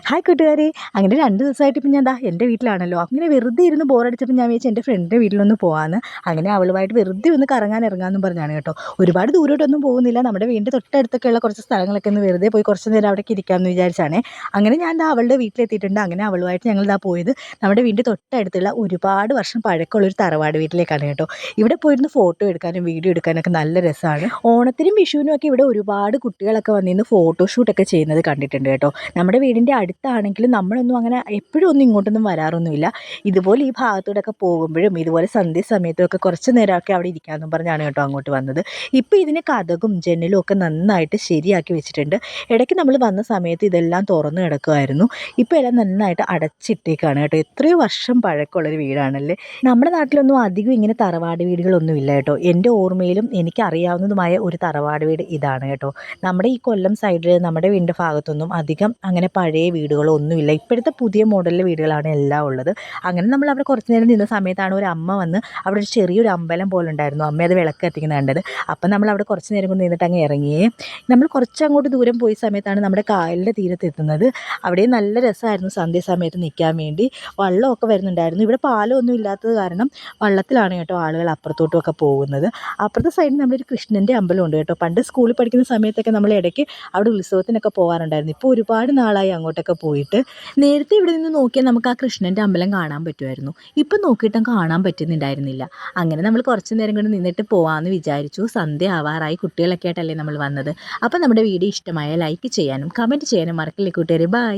Hi കൂട്ടുകാരെ, അങ്ങനെ 2 ദിവസമായിട്ട് ഇപ്പം ഞാൻ ദാ എൻ്റെ വീട്ടിലാണല്ലോ. അങ്ങനെ വെറുതെ ഇരുന്ന് ബോറടിച്ചപ്പോൾ ഞാൻ വിചാരിച്ചു എൻ്റെ ഫ്രണ്ടിൻ്റെ വീട്ടിലൊന്ന് പോകാമെന്ന്. അങ്ങനെ അവളുമായിട്ട് വെറുതെ ഒന്ന് കറങ്ങാൻ ഇറങ്ങാമെന്നും പറഞ്ഞാണ് കേട്ടോ. ഒരുപാട് ദൂരോട്ടൊന്നും പോകുന്നില്ല. നമ്മുടെ വീടിൻ്റെ തൊട്ടടുത്തൊക്കെയുള്ള കുറച്ച് സ്ഥലങ്ങളൊക്കെ ഒന്ന് വെറുതെ പോയി കുറച്ച് നേരം അവിടേക്ക് ഇരിക്കാമെന്ന് വിചാരിച്ചാണേ. അങ്ങനെ ഞാൻ ദാ അവളുടെ വീട്ടിലെത്തിയിട്ടുണ്ട്. അങ്ങനെ അവളുമായിട്ട് ഞങ്ങൾ ദാ പോയത് നമ്മുടെ വീടിൻ്റെ തൊട്ടടുത്തുള്ള ഒരുപാട് വർഷം പഴക്കമുള്ളൊരു തറവാട് വീട്ടിലേക്കാണ് കേട്ടോ. ഇവിടെ പോയിരുന്ന് ഫോട്ടോ എടുക്കാനും വീഡിയോ എടുക്കാനൊക്കെ നല്ല രസമാണ്. ഓണത്തിനും വിഷുവിനും ഒക്കെ ഇവിടെ ഒരുപാട് കുട്ടികളൊക്കെ വന്നിരുന്ന് ഫോട്ടോഷൂട്ടൊക്കെ ചെയ്യുന്നത് കണ്ടിട്ടുണ്ട് കേട്ടോ. നമ്മുടെ വീടിൻ്റെ അടുത്താണെങ്കിലും നമ്മളൊന്നും അങ്ങനെ എപ്പോഴും ഒന്നും ഇങ്ങോട്ടൊന്നും വരാറൊന്നുമില്ല. ഇതുപോലെ ഈ ഭാഗത്തൂടെയൊക്കെ പോകുമ്പോഴും ഇതുപോലെ സന്ധ്യ സമയത്തൊക്കെ കുറച്ച് നേരമൊക്കെ അവിടെ ഇരിക്കാമെന്നും പറഞ്ഞാണ് കേട്ടോ അങ്ങോട്ട് വന്നത്. ഇപ്പോൾ ഇതിന് കതകും ജനലും ഒക്കെ നന്നായിട്ട് ശരിയാക്കി വെച്ചിട്ടുണ്ട്. ഇടയ്ക്ക് നമ്മൾ വന്ന സമയത്ത് ഇതെല്ലാം തുറന്നു കിടക്കുമായിരുന്നു. ഇപ്പോൾ എല്ലാം നന്നായിട്ട് അടച്ചിട്ടേക്കാണ് കേട്ടോ. എത്രയോ വർഷം പഴക്കമുള്ളൊരു വീടാണല്ലേ. നമ്മുടെ നാട്ടിലൊന്നും അധികം ഇങ്ങനെ തറവാട് വീടുകളൊന്നും ഇല്ല കേട്ടോ. എൻ്റെ ഓർമ്മയിലും എനിക്കറിയാവുന്നതുമായ ഒരു തറവാട് വീട് ഇതാണ് കേട്ടോ. നമ്മുടെ ഈ കൊല്ലം സൈഡിൽ നമ്മുടെ വീടിൻ്റെ ഭാഗത്തൊന്നും അധികം അങ്ങനെ പഴയ വീടുകളോ ഒന്നുമില്ല. ഇപ്പോഴത്തെ പുതിയ മോഡലിലെ വീടുകളാണ് എല്ലാം ഉള്ളത്. അങ്ങനെ നമ്മൾ അവിടെ കുറച്ച് നേരം നിന്ന സമയത്താണ് ഒരു അമ്മ വന്ന് അവിടെ ഒരു ചെറിയൊരു അമ്പലം പോലെ ഉണ്ടായിരുന്നു. അമ്മ അത് വിളക്ക് കത്തിക്കുന്നത് കണ്ടത്. അപ്പം നമ്മൾ അവിടെ കുറച്ച് നേരം കൊണ്ട് നിന്നിട്ട് അങ്ങ് ഇറങ്ങിയേ. നമ്മൾ കുറച്ചങ്ങോട്ട് ദൂരം പോയ സമയത്താണ് നമ്മുടെ കായലിൻ്റെ തീരത്ത് എത്തുന്നത്. അവിടെ നല്ല രസമായിരുന്നു സന്ധ്യ സമയത്ത് നിൽക്കാൻ വേണ്ടി. വള്ളമൊക്കെ വരുന്നുണ്ടായിരുന്നു. ഇവിടെ പാലമൊന്നും ഇല്ലാത്തത് കാരണം വള്ളത്തിലാണ് കേട്ടോ ആളുകൾ അപ്പുറത്തോട്ടും ഒക്കെ പോകുന്നത്. അപ്പുറത്തെ സൈഡിൽ നമ്മളൊരു കൃഷ്ണൻ്റെ അമ്പലമുണ്ട് കേട്ടോ. പണ്ട് സ്കൂളിൽ പഠിക്കുന്ന സമയത്തൊക്കെ നമ്മൾ ഇടയ്ക്ക് അവിടെ ഉത്സവത്തിനൊക്കെ പോകാറുണ്ടായിരുന്നു. ഇപ്പോൾ ഒരുപാട് നാളായി അങ്ങോട്ടൊക്കെ പോയിട്ട്. നേരത്തെ ഇവിടെ നിന്ന് നോക്കിയാൽ നമുക്ക് ആ കൃഷ്ണൻ്റെ അമ്പലം കാണാൻ പറ്റുമായിരുന്നു. ഇപ്പം നോക്കിയിട്ടും കാണാൻ പറ്റുന്നുണ്ടായിരുന്നില്ല. അങ്ങനെ നമ്മൾ കുറച്ച് നേരം കൊണ്ട് നിന്നിട്ട് പോകാമെന്ന് വിചാരിച്ചു. സന്ധ്യ ആവാറായി. കുട്ടികളൊക്കെ ആയിട്ടല്ലേ നമ്മൾ വന്നത്. അപ്പോൾ നമ്മുടെ വീഡിയോ ഇഷ്ടമായ ലൈക്ക് ചെയ്യാനും കമൻറ്റ് ചെയ്യാനും മറക്കില്ലേ കൂട്ടുകാരെ. ബൈ.